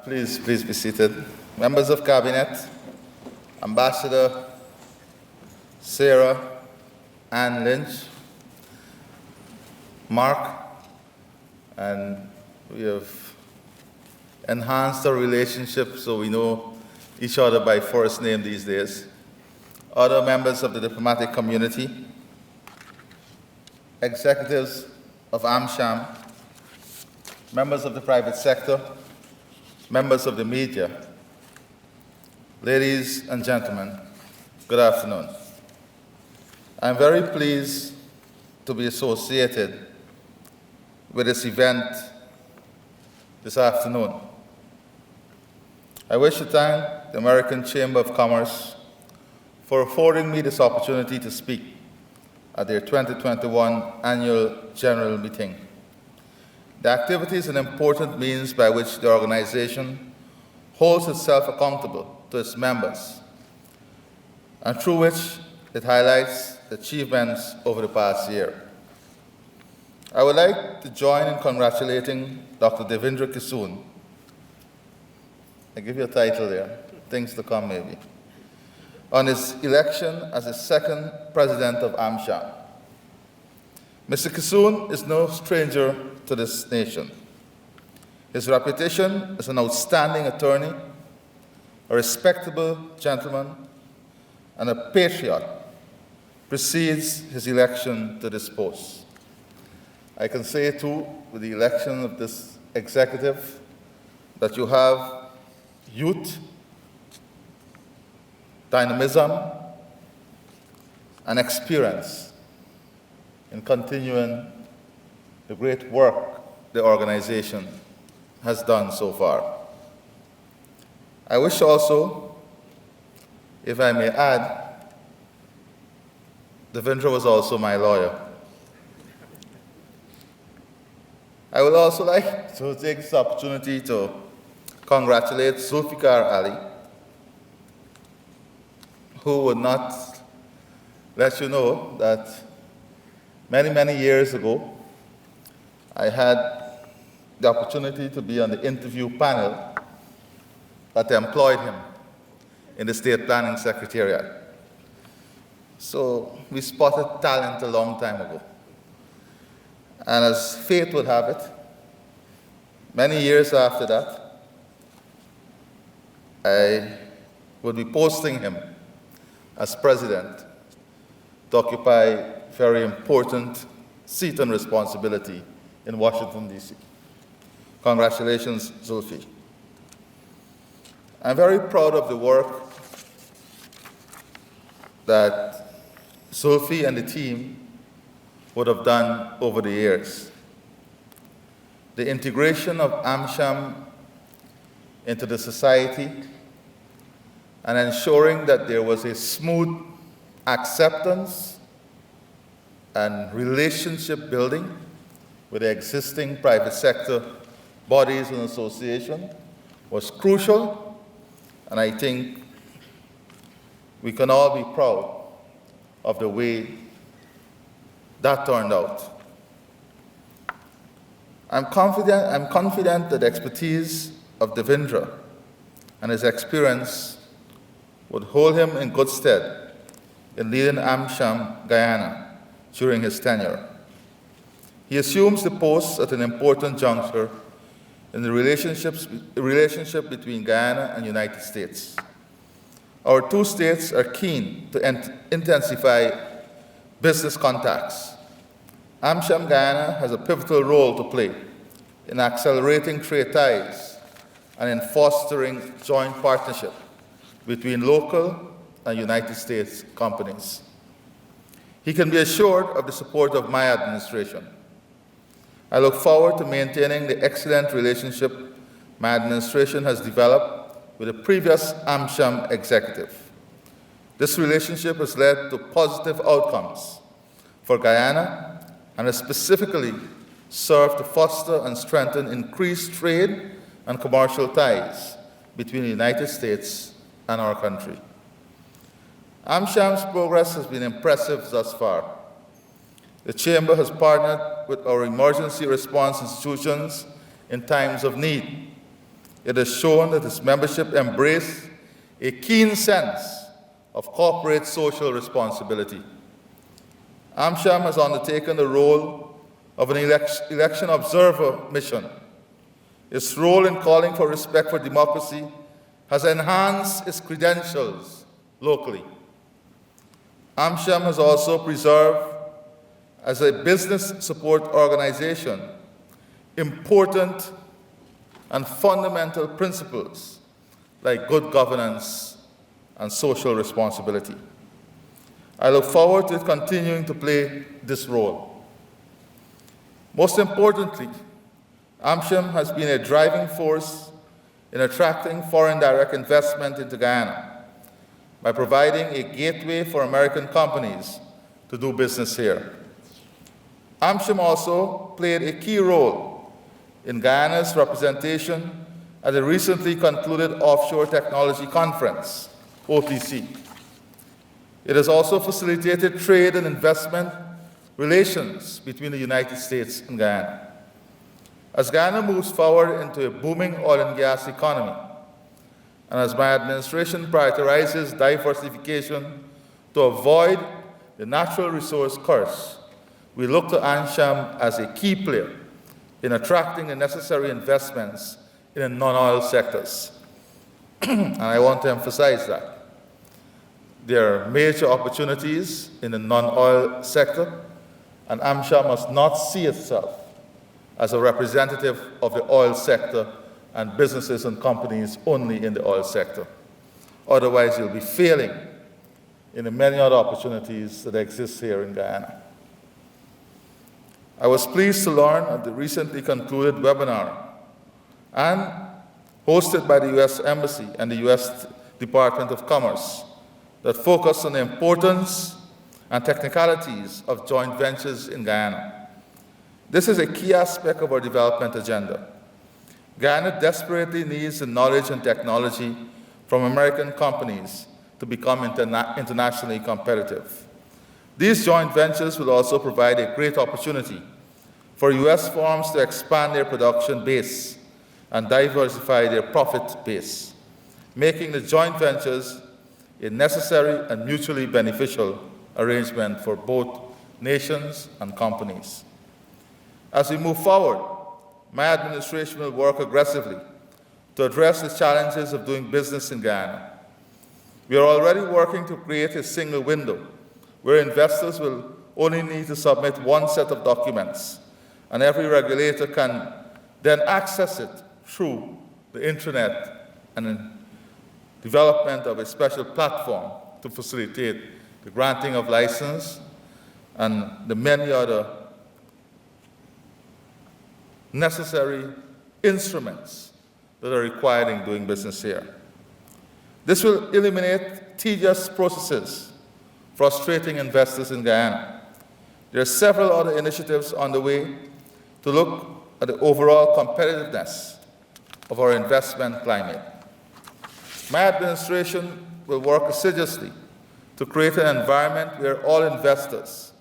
Please be seated. Members of Cabinet, Ambassador Sarah Ann Lynch, Mark, and we have enhanced our relationship so we know each other by first name these days. Other members of the diplomatic community, executives of AmCham, members of the private sector, members of the media, ladies and gentlemen, good afternoon. I'm very pleased to be associated with this event this afternoon. I wish to thank the American Chamber of Commerce for affording me this opportunity to speak at their 2021 Annual General Meeting. The activity is an important means by which the organization holds itself accountable to its members, and through which it highlights the achievements over the past year. I would like to join in congratulating Dr. Devendra Kissoon. I give you a title there, things to come maybe, on his election as the second president of AmCham. Mr. Kissoon is no stranger to this nation. His reputation as an outstanding attorney, a respectable gentleman, and a patriot precedes his election to this post. I can say, too, with the election of this executive, that you have youth, dynamism, and experience in continuing the great work the organization has done so far. I wish also, if I may add, Devendra was also my lawyer. I would also like to take this opportunity to congratulate Zulfikar Ali, who would not let you know that many years ago, I had the opportunity to be on the interview panel that employed him in the State Planning Secretariat. So we spotted talent a long time ago. And as fate would have it, many years after that, I would be posting him as president to occupy a very important seat and responsibility in Washington, D.C. Congratulations, Zulfi. I'm very proud of the work that Zulfi and the team would have done over the years. The integration of AmCham into the society and ensuring that there was a smooth acceptance and relationship building with the existing private sector bodies and associations was crucial, and I think we can all be proud of the way that turned out. I'm confident that the expertise of Devendra and his experience would hold him in good stead in leading AmCham Guyana during his tenure. He assumes the post at an important juncture in the relationship between Guyana and the United States. Our two states are keen to intensify business contacts. AmCham Guyana has a pivotal role to play in accelerating trade ties and in fostering joint partnership between local and United States companies. He can be assured of the support of my administration. I look forward to maintaining the excellent relationship my administration has developed with the previous AmCham executive. This relationship has led to positive outcomes for Guyana and has specifically served to foster and strengthen increased trade and commercial ties between the United States and our country. AmCham's progress has been impressive thus far. The Chamber has partnered with our emergency response institutions in times of need it has shown that its membership embrace a keen sense of corporate social responsibility. AmCham has undertaken the role of an election observer mission. Its role in calling for respect for democracy has enhanced its credentials locally. AmCham has also preserved, as a business support organization, important and fundamental principles like good governance and social responsibility. I look forward to continuing to play this role. Most importantly, AmCham has been a driving force in attracting foreign direct investment into Guyana by providing a gateway for American companies to do business here. AmCham also played a key role in Guyana's representation at the recently concluded Offshore Technology Conference, OTC. It has also facilitated trade and investment relations between the United States and Guyana. As Guyana moves forward into a booming oil and gas economy, and as my administration prioritizes diversification to avoid the natural resource curse, we look to AmCham as a key player in attracting the necessary investments in the non-oil sectors. And I want to emphasize that. There are major opportunities in the non-oil sector, and AmCham must not see itself as a representative of the oil sector and businesses and companies only in the oil sector. Otherwise, you'll be failing in the many other opportunities that exist here in Guyana. I was pleased to learn at the recently concluded webinar and hosted by the U.S. Embassy and the U.S. Department of Commerce that focused on the importance and technicalities of joint ventures in Guyana. This is a key aspect of our development agenda. Guyana desperately needs the knowledge and technology from American companies to become internationally competitive. These joint ventures will also provide a great opportunity for U.S. firms to expand their production base and diversify their profit base, making the joint ventures a necessary and mutually beneficial arrangement for both nations and companies. As we move forward, my administration will work aggressively to address the challenges of doing business in Guyana. We are already working to create a single window where investors will only need to submit one set of documents, and every regulator can then access it through the intranet and the development of a special platform to facilitate the granting of license and the many other necessary instruments that are required in doing business here. This will eliminate tedious processes frustrating investors in Guyana. There are several other initiatives on the way to look at the overall competitiveness of our investment climate. My administration will work assiduously to create an environment where all investors,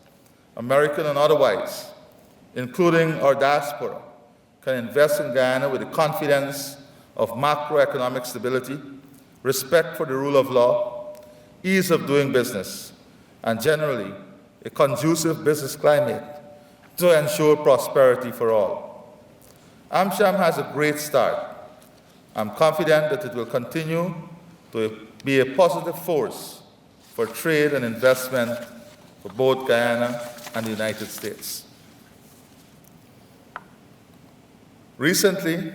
American and otherwise, including our diaspora, can invest in Guyana with the confidence of macroeconomic stability, respect for the rule of law, ease of doing business, and generally a conducive business climate to ensure prosperity for all. AmCham has a great start. I'm confident that it will continue to be a positive force for trade and investment for both Guyana and the United States. Recently,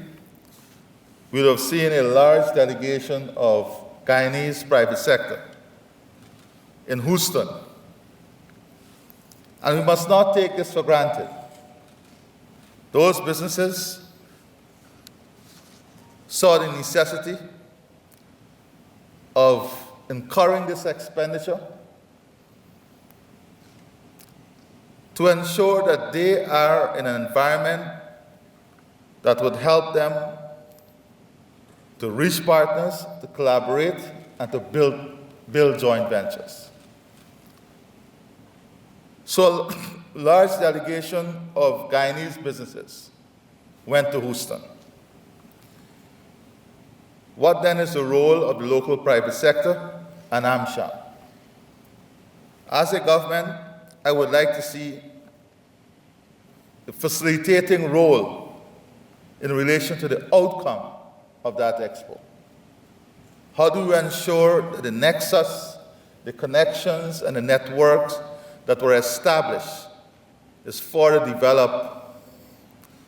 we have seen a large delegation of Guyanese private sector in Houston, and we must not take this for granted. Those businesses saw the necessity of incurring this expenditure to ensure that they are in an environment that would help them to reach partners, to collaborate, and to build joint ventures. So a large delegation of Guyanese businesses went to Houston. What then is the role of the local private sector and AmCham? As a government, I would like to see the facilitating role in relation to the outcome of that expo. How do we ensure that the nexus, the connections, and the networks that were established is further developed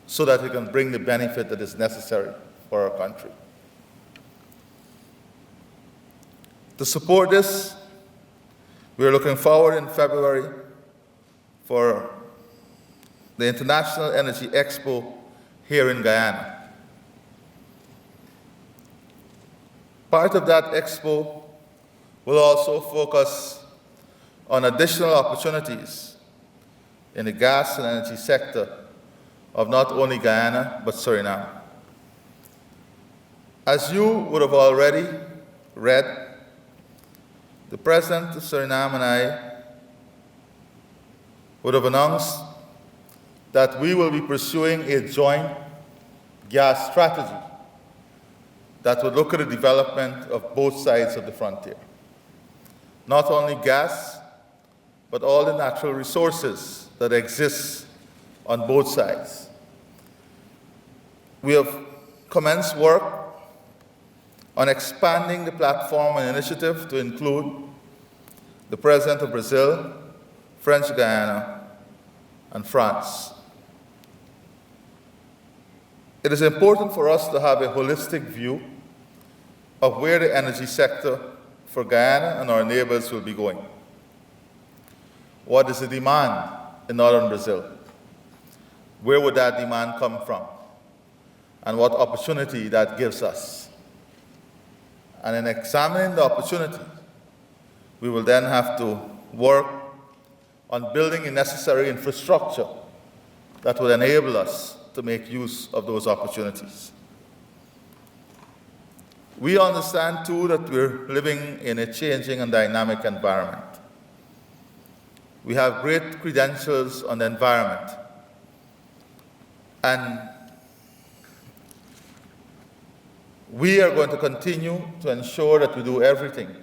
so that we can bring the benefit that is necessary for our country? To support this, we are looking forward in February for the International Energy Expo here in Guyana. Part of that expo will also focus on additional opportunities in the gas and energy sector of not only Guyana, but Suriname. As you would have already read, the President of Suriname and I would have announced that we will be pursuing a joint gas strategy that would look at the development of both sides of the frontier. Not only gas, but all the natural resources that exist on both sides. We have commenced work on expanding the platform and initiative to include the President of Brazil, French Guiana, and France. It is important for us to have a holistic view of where the energy sector for Guyana and our neighbors will be going. What is the demand in northern Brazil? Where would that demand come from? And what opportunity that gives us? And in examining the opportunity, we will then have to work on building the necessary infrastructure that will enable us to make use of those opportunities. We understand, too, that we're living in a changing and dynamic environment. We have great credentials on the environment, and we are going to continue to ensure that we do everything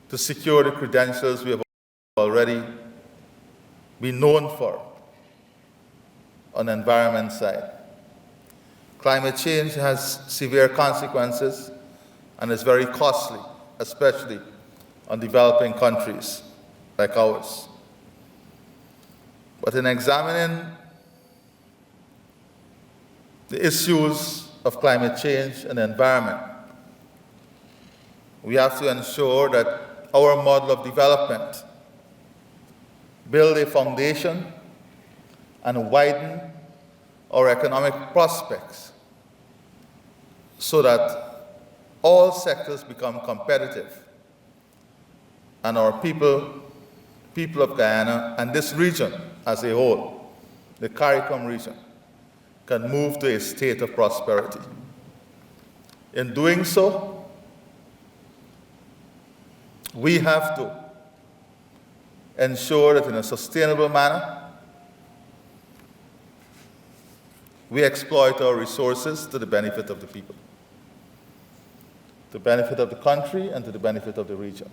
to secure the credentials we have already been known for on the environment side. Climate change has severe consequences and is very costly, especially on developing countries like ours. But in examining the issues of climate change and the environment, we have to ensure that our model of development build a foundation and widen our economic prospects so that all sectors become competitive and our people of Guyana and this region as a whole, the CARICOM region, can move to a state of prosperity. In doing so, we have to ensure that in a sustainable manner, we exploit our resources to the benefit of the people, to the benefit of the country, and to the benefit of the region.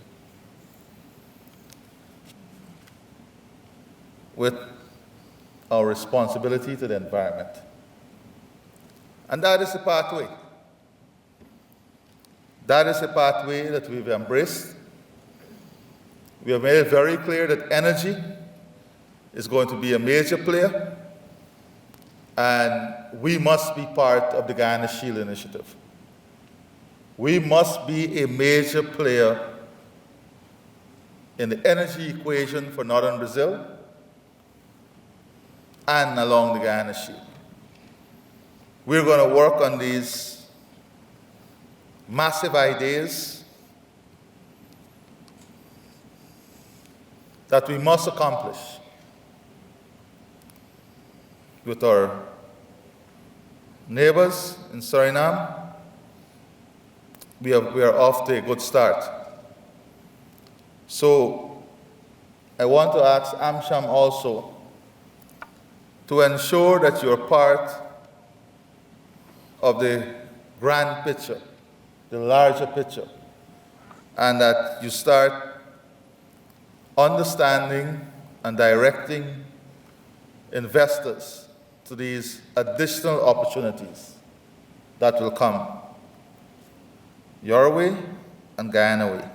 With our responsibility to the environment. And that is the pathway. That is the pathway that we've embraced. We have made it very clear that energy is going to be a major player, and we must be part of the Guyana Shield Initiative. We must be a major player in the energy equation for northern Brazil and along the Guyana Shield. We're going to work on these massive ideas that we must accomplish with our neighbors in Suriname. We are off to a good start. So I want to ask AmCham also to ensure that you're part of the grand picture the larger picture, and that you start understanding and directing investors to these additional opportunities that will come your way and Guyana way.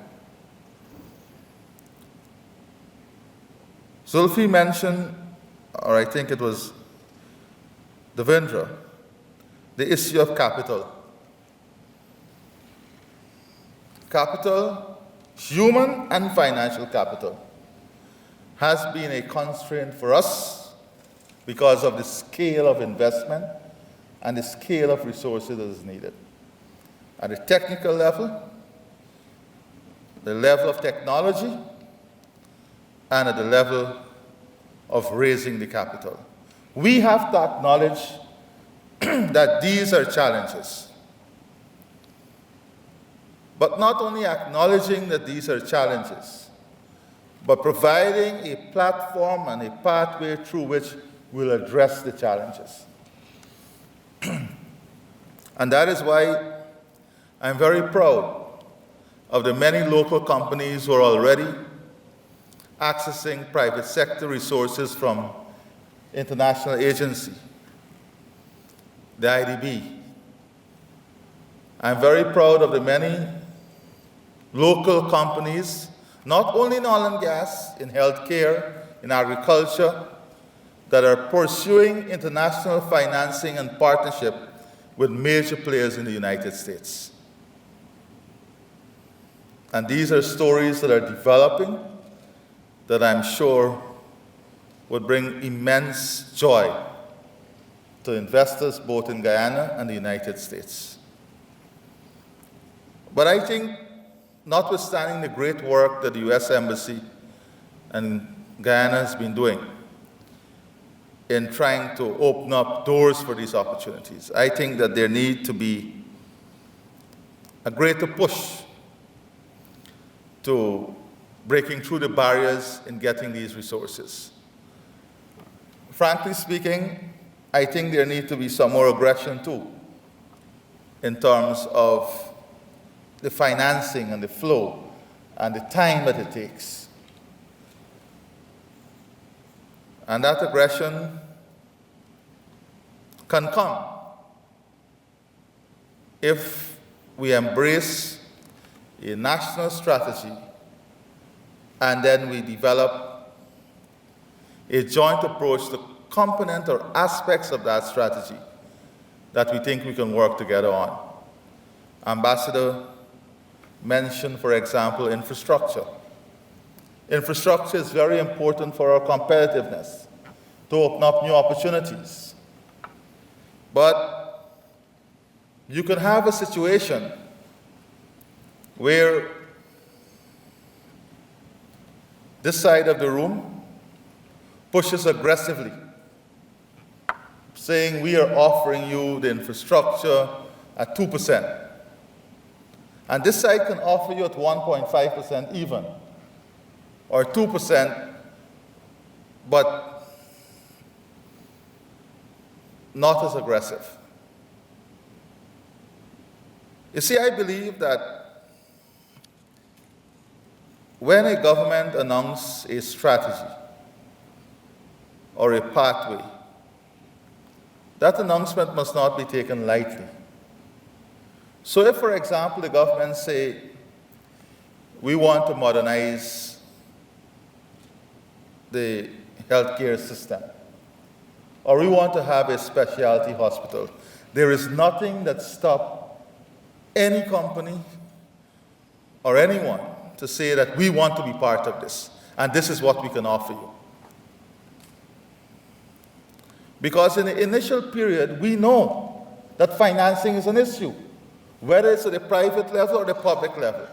Zulfi mentioned, or I think it was Devendra, the issue of capital. Capital, human and financial capital, has been a constraint for us because of the scale of investment and the scale of resources that is needed. At the technical level, the level of technology, and at the level of raising the capital. We have to acknowledge that these are challenges. But not only acknowledging that these are challenges, but providing a platform and a pathway through which we'll address the challenges. And that is why I'm very proud of the many local companies who are already accessing private sector resources from international agency, the IDB. I'm very proud of the many local companies, not only in oil and gas, in healthcare, in agriculture, that are pursuing international financing and partnership with major players in the United States. And these are stories that are developing that I'm sure would bring immense joy to investors both in Guyana and the United States. But I think, notwithstanding the great work that the U.S. Embassy and Guyana has been doing in trying to open up doors for these opportunities, I think that there needs to be a greater push to breaking through the barriers in getting these resources. Frankly speaking, I think there needs to be some more aggression too, in terms of the financing and the flow and the time that it takes. And that aggression can come if we embrace a national strategy and then we develop a joint approach to component or aspects of that strategy that we think we can work together on. Ambassador mentioned, for example, infrastructure. Infrastructure is very important for our competitiveness, to open up new opportunities. But you can have a situation where this side of the room pushes aggressively, saying we are offering you the infrastructure at 2%. And this side can offer you at 1.5% even, or 2%, but not as aggressive. You see, I believe that when a government announces a strategy or a pathway, that announcement must not be taken lightly. So if, for example, the government say, we want to modernize the healthcare system, or we want to have a specialty hospital, there is nothing that stops any company or anyone to say that we want to be part of this, and this is what we can offer you. Because in the initial period, we know that financing is an issue, whether it's at the private level or the public level.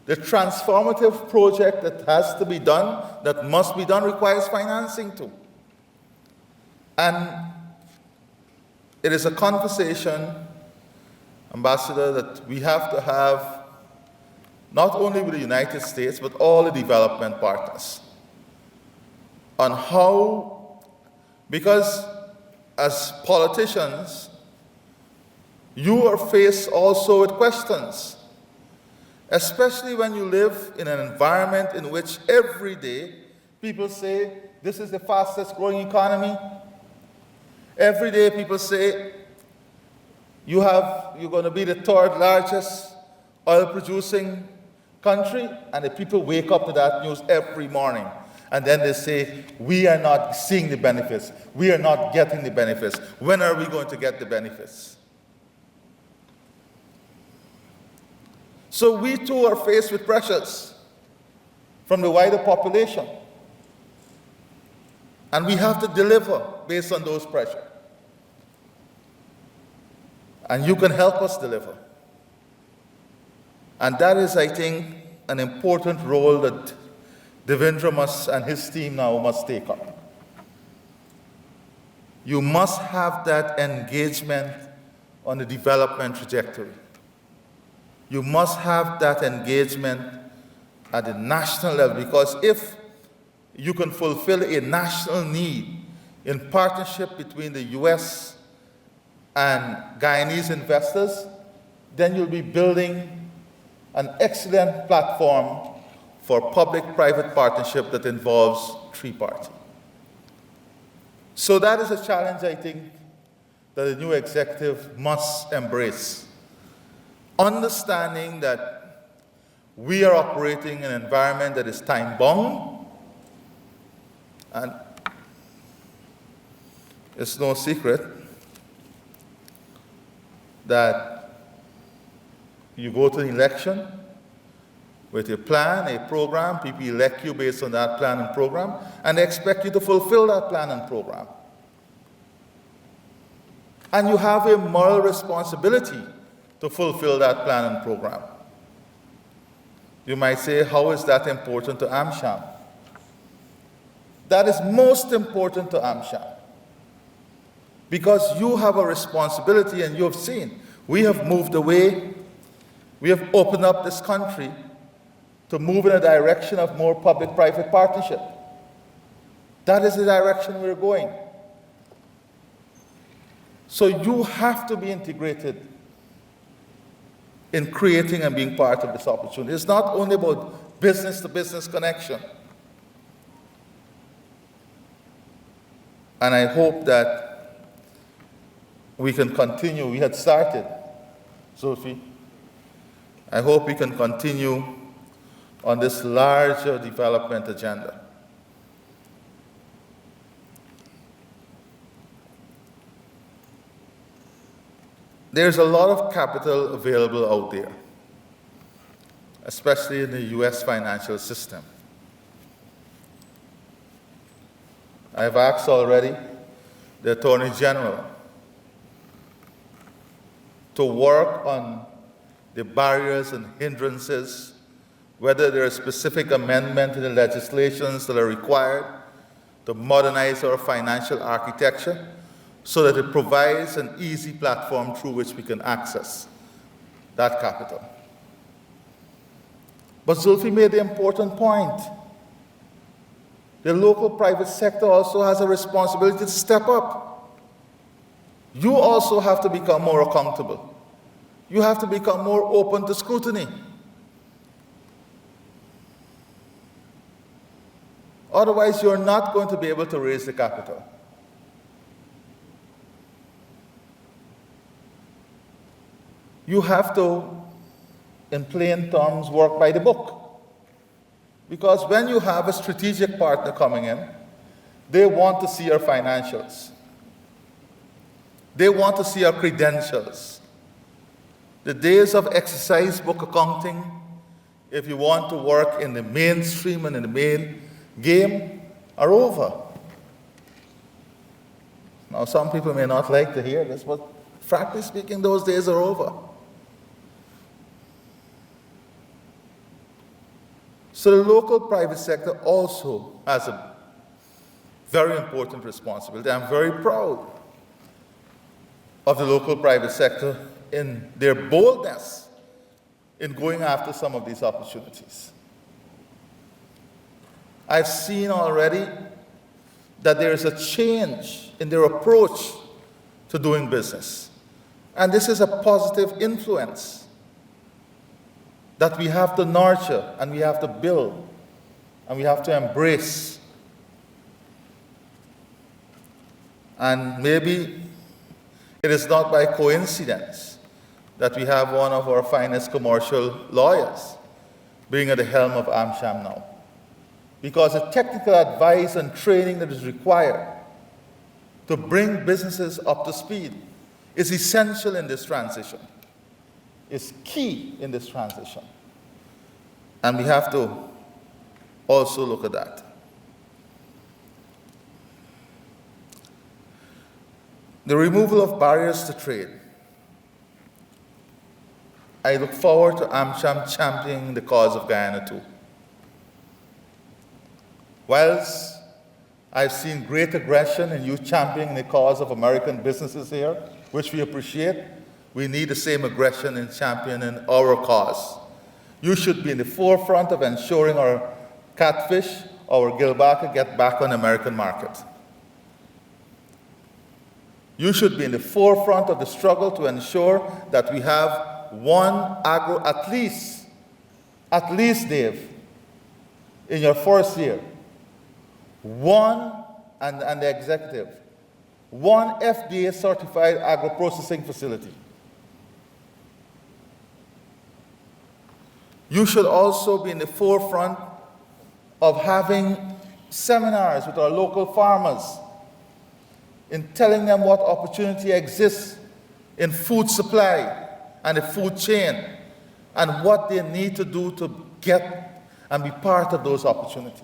The transformative project that has to be done, that must be done, requires financing too. And it is a conversation, Ambassador, that we have to have not only with the United States, but all the development partners, on how, because as politicians, you are faced also with questions, especially when you live in an environment in which every day people say, this is the fastest growing economy. Every day people say, you're going to be the third largest oil producing country, and the people wake up to that news every morning. And then they say, we are not seeing the benefits. We are not getting the benefits. When are we going to get the benefits? So we too are faced with pressures from the wider population. And we have to deliver based on those pressures. And you can help us deliver. And that is, I think, an important role that Devendra and his team now must take up. You must have that engagement on the development trajectory. You must have that engagement at the national level, because if you can fulfill a national need in partnership between the US and Guyanese investors, then you'll be building an excellent platform for public-private partnership that involves three-party. So that is a challenge, I think, that the new executive must embrace. Understanding that we are operating in an environment that is time-bound, and it's no secret that you go to the election with a plan, a program, people elect you based on that plan and program, and they expect you to fulfill that plan and program. And you have a moral responsibility to fulfill that plan and program. You might say, how is that important to AmCham? That is most important to AmCham, because you have a responsibility, and you have seen, we have moved away, we have opened up this country to move in a direction of more public-private partnership. That is the direction we're going. So you have to be integrated in creating and being part of this opportunity. It's not only about business-to-business connection. And I hope that we can continue. We had started, Zulfi. I hope we can continue on this larger development agenda. There's a lot of capital available out there, especially in the US financial system. I've asked already the Attorney General to work on the barriers and hindrances, whether there are specific amendments in the legislations that are required to modernize our financial architecture so that it provides an easy platform through which we can access that capital. But Zulfi made the important point. The local private sector also has a responsibility to step up. You also have to become more accountable. You have to become more open to scrutiny. Otherwise, you're not going to be able to raise the capital. You have to, in plain terms, work by the book. Because when you have a strategic partner coming in, they want to see your financials. They want to see your credentials. The days of exercise book accounting, if you want to work in the mainstream and in the main game, are over. Now, some people may not like to hear this, but frankly speaking, those days are over. So the local private sector also has a very important responsibility. I'm very proud of the local private sector in their boldness in going after some of these opportunities. I've seen already that there is a change in their approach to doing business. And this is a positive influence that we have to nurture and we have to build and we have to embrace. And maybe it is not by coincidence that we have one of our finest commercial lawyers being at the helm of AmCham now. Because the technical advice and training that is required to bring businesses up to speed is essential in this transition. It's key in this transition. And we have to also look at that. The removal of barriers to trade. I look forward to AmCham championing the cause of Guyana too. Whilst I've seen great aggression in you championing the cause of American businesses here, which we appreciate, we need the same aggression in championing our cause. You should be in the forefront of ensuring our catfish, our gillback, get back on the American market. You should be in the forefront of the struggle to ensure that we have one agro, at least, Dave, in your first year, one, and the executive, one FDA certified agro-processing facility. You should also be in the forefront of having seminars with our local farmers in telling them what opportunity exists in food supply and the food chain and what they need to do to get and be part of those opportunities.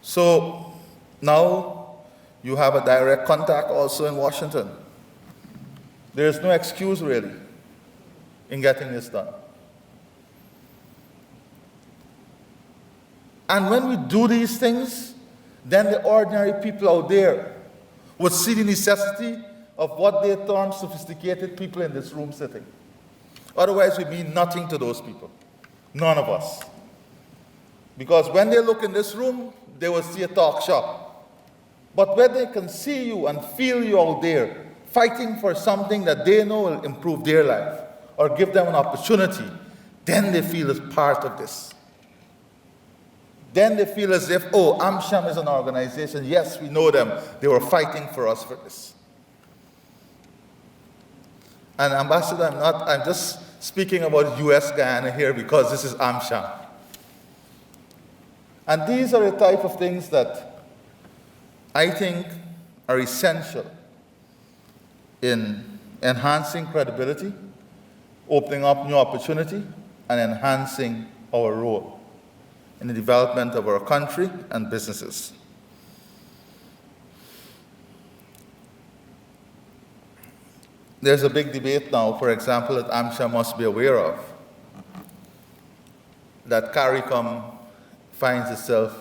So now you have a direct contact also in Washington. There is no excuse really in getting this done. And when we do these things, then the ordinary people out there would see the necessity of what they term sophisticated people in this room sitting. Otherwise, we mean nothing to those people. None of us. Because when they look in this room, they will see a talk shop. But when they can see you and feel you out there fighting for something that they know will improve their life or give them an opportunity, then they feel as part of this. Then they feel as if, oh, AmCham is an organization. Yes, we know them. They were fighting for us for this. And Ambassador, I'm just speaking about US Guyana here because this is AmCham. And these are the type of things that I think are essential in enhancing credibility, opening up new opportunity, and enhancing our role in the development of our country and businesses. There's a big debate now, for example, that AmCham must be aware of, that CARICOM finds itself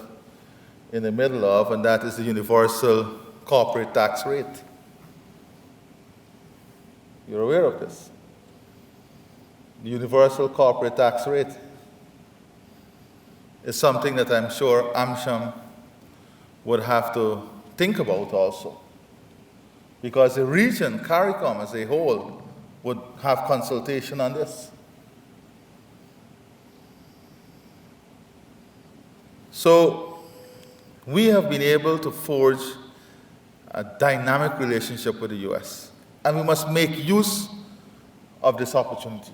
in the middle of, and that is the universal corporate tax rate. You're aware of this? The universal corporate tax rate is something that I'm sure AmCham would have to think about also. Because the region, CARICOM as a whole, would have consultation on this. So we have been able to forge a dynamic relationship with the US, and we must make use of this opportunity.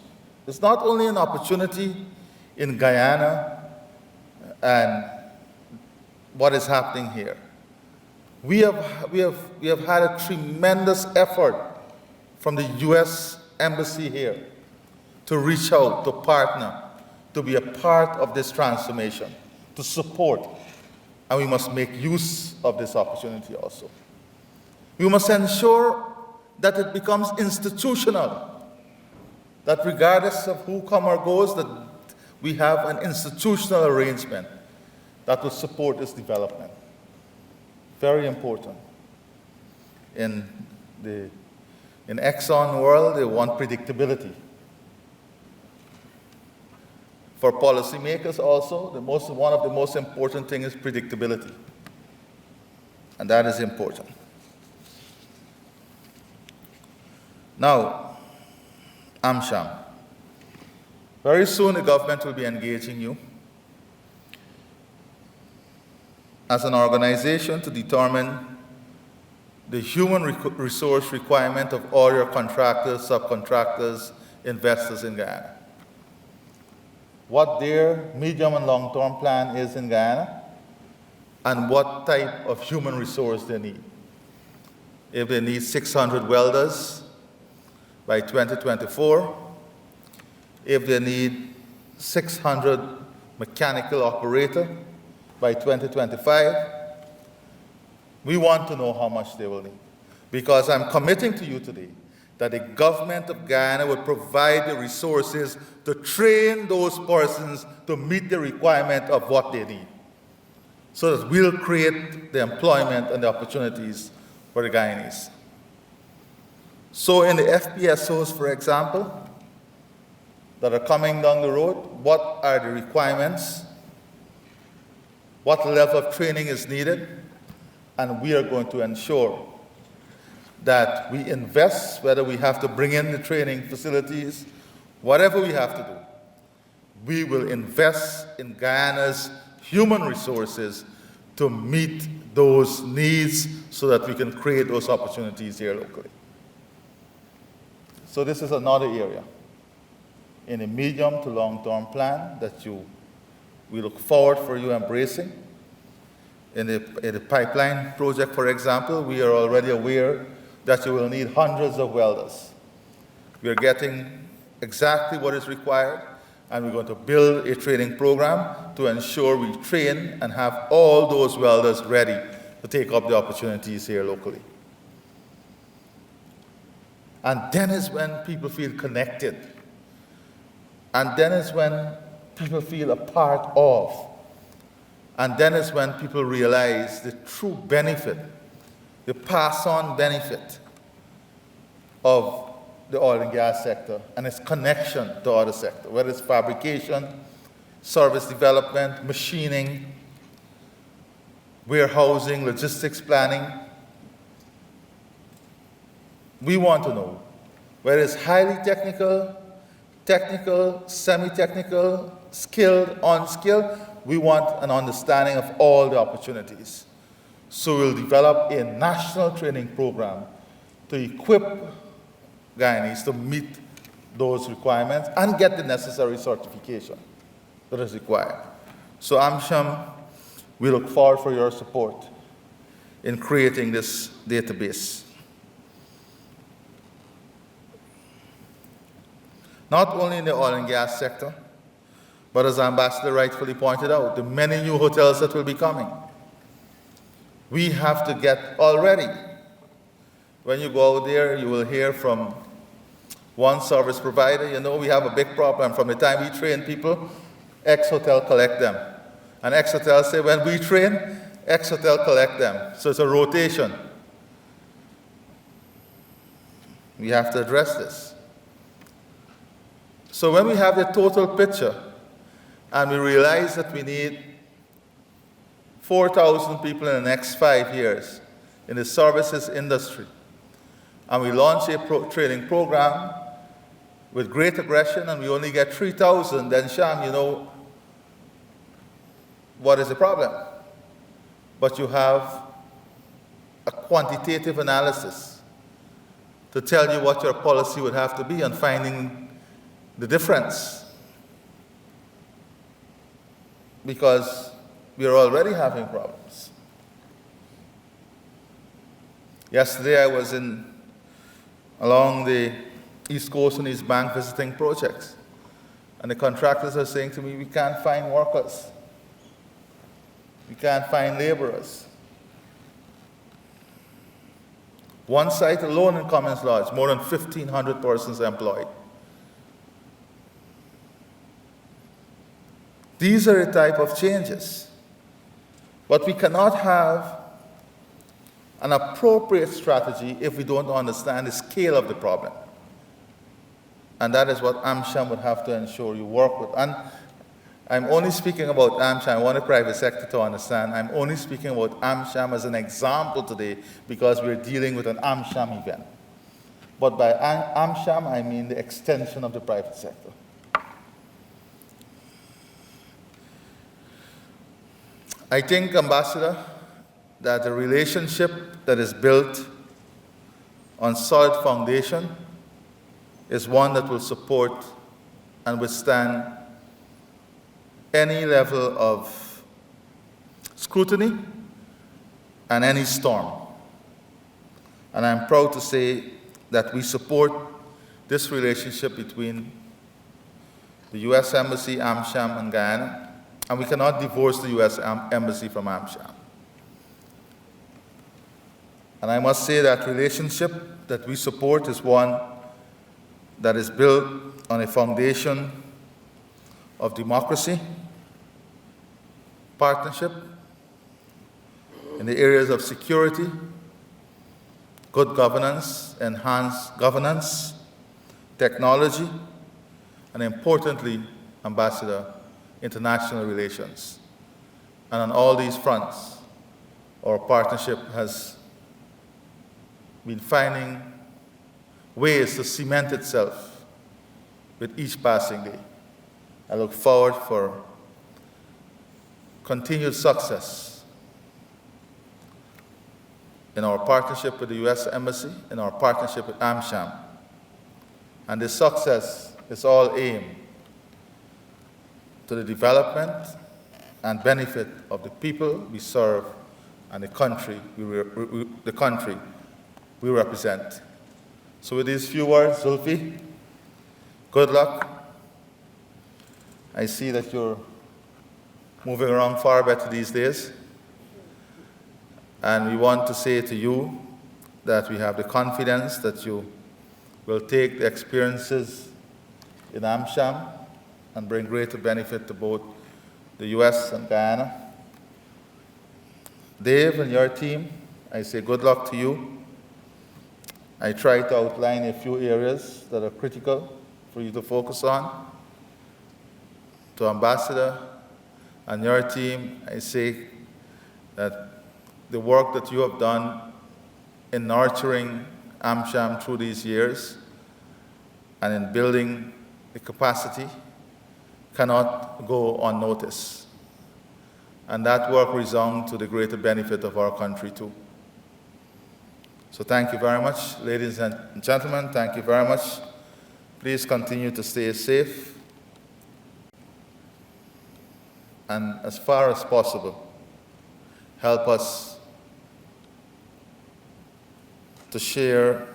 It's not only an opportunity in Guyana and what is happening here. We have had a tremendous effort from the US Embassy here to reach out, to partner, to be a part of this transformation, to support, and we must make use of this opportunity also. We must ensure that it becomes institutional, that regardless of who comes or goes, that we have an institutional arrangement that will support this development. Very important. In Exxon world, they want predictability. For policymakers also, one of the most important things is predictability. And that is important. Now, AmCham. Very soon the government will be engaging you as an organization to determine the human resource requirement of all your contractors, subcontractors, investors in Guyana. What their medium and long-term plan is in Guyana, and what type of human resource they need. If they need 600 welders by 2024, if they need 600 mechanical operator by 2025, we want to know how much they will need. Because I'm committing to you today that the government of Guyana will provide the resources to train those persons to meet the requirement of what they need, so that we'll create the employment and the opportunities for the Guyanese. So in the FPSOs, for example, that are coming down the road, what are the requirements? What level of training is needed? And we are going to ensure that we invest, whether we have to bring in the training facilities, whatever we have to do, we will invest in Guyana's human resources to meet those needs so that we can create those opportunities here locally. So this is another area in a medium to long-term plan that we look forward for you embracing. In the pipeline project, for example, we are already aware that you will need hundreds of welders. We are getting exactly what is required, and we're going to build a training program to ensure we train and have all those welders ready to take up the opportunities here locally. And then is when people feel connected. And then is when people feel a part of. And then is when people realize the true benefit, the pass-on benefit of the oil and gas sector and its connection to other sectors, whether it's fabrication, service development, machining, warehousing, logistics planning. We want to know whether it's highly technical, semi-technical, skilled, unskilled. We want an understanding of all the opportunities. So we'll develop a national training program to equip Guyanese to meet those requirements and get the necessary certification that is required. So AmCham, we look forward for your support in creating this database. Not only in the oil and gas sector, but as Ambassador rightfully pointed out, the many new hotels that will be coming. We have to get all ready. When you go out there, you will hear from one service provider, you know, we have a big problem. From the time we train people, X hotel collect them. And X hotel say, when we train, X hotel collect them. So it's a rotation. We have to address this. So when we have the total picture, and we realize that we need 4,000 people in the next 5 years in the services industry, and we launch a training program with great aggression, and we only get 3,000, then Sham, you know, what is the problem? But you have a quantitative analysis to tell you what your policy would have to be on finding the difference. Because we are already having problems. Yesterday I was along the East Coast and East Bank visiting projects. And the contractors are saying to me, we can't find workers. We can't find laborers. One site alone in Cummins Lodge, more than 1,500 persons employed. These are the type of changes. But we cannot have an appropriate strategy if we don't understand the scale of the problem. And that is what AmCham would have to ensure you work with. And I'm only speaking about AmCham. I want the private sector to understand. I'm only speaking about AmCham as an example today because we're dealing with an AmCham event. but by AmCham, I mean the extension of the private sector. I think, Ambassador, that a relationship that is built on solid foundation is one that will support and withstand any level of scrutiny and any storm. And I'm proud to say that we support this relationship between the U.S. Embassy, AmCham, and Guyana, and we cannot divorce the U.S. Embassy from AmCham. And I must say that relationship that we support is one that is built on a foundation of democracy, partnership in the areas of security, good governance, enhanced governance, technology, and importantly, Ambassador, international relations. And on all these fronts, our partnership has been finding ways to cement itself with each passing day. I look forward for continued success in our partnership with the U.S. Embassy, in our partnership with AmCham. And this success is all aimed to the development and benefit of the people we serve and the country we represent. So with these few words, Zulfi, good luck. I see that you're moving around far better these days. And we want to say to you that we have the confidence that you will take the experiences in AmCham and bring greater benefit to both the U.S. and Guyana. Dave and your team, I say good luck to you. I try to outline a few areas that are critical for you to focus on. To Ambassador and your team, I say that the work that you have done in nurturing AmCham through these years and in building the capacity cannot go unnoticed. And that work resounds to the greater benefit of our country too. So thank you very much, ladies and gentlemen, thank you very much. Please continue to stay safe. And as far as possible, help us to share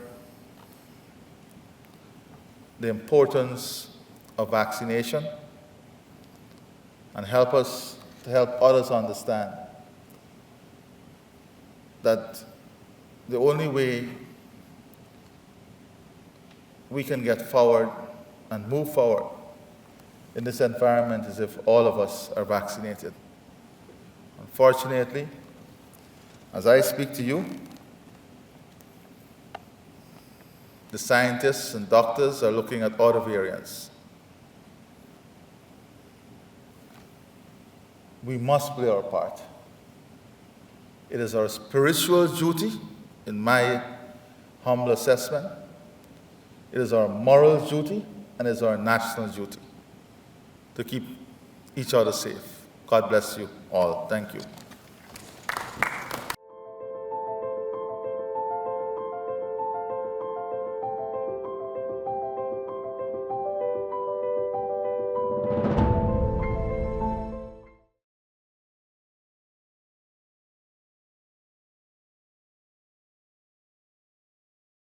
the importance of vaccination and help us to help others understand that the only way we can get forward and move forward in this environment is if all of us are vaccinated. Unfortunately, as I speak to you, the scientists and doctors are looking at other variants. We must play our part. It is our spiritual duty, in my humble assessment. It is our moral duty, and it is our national duty to keep each other safe. God bless you all. Thank you.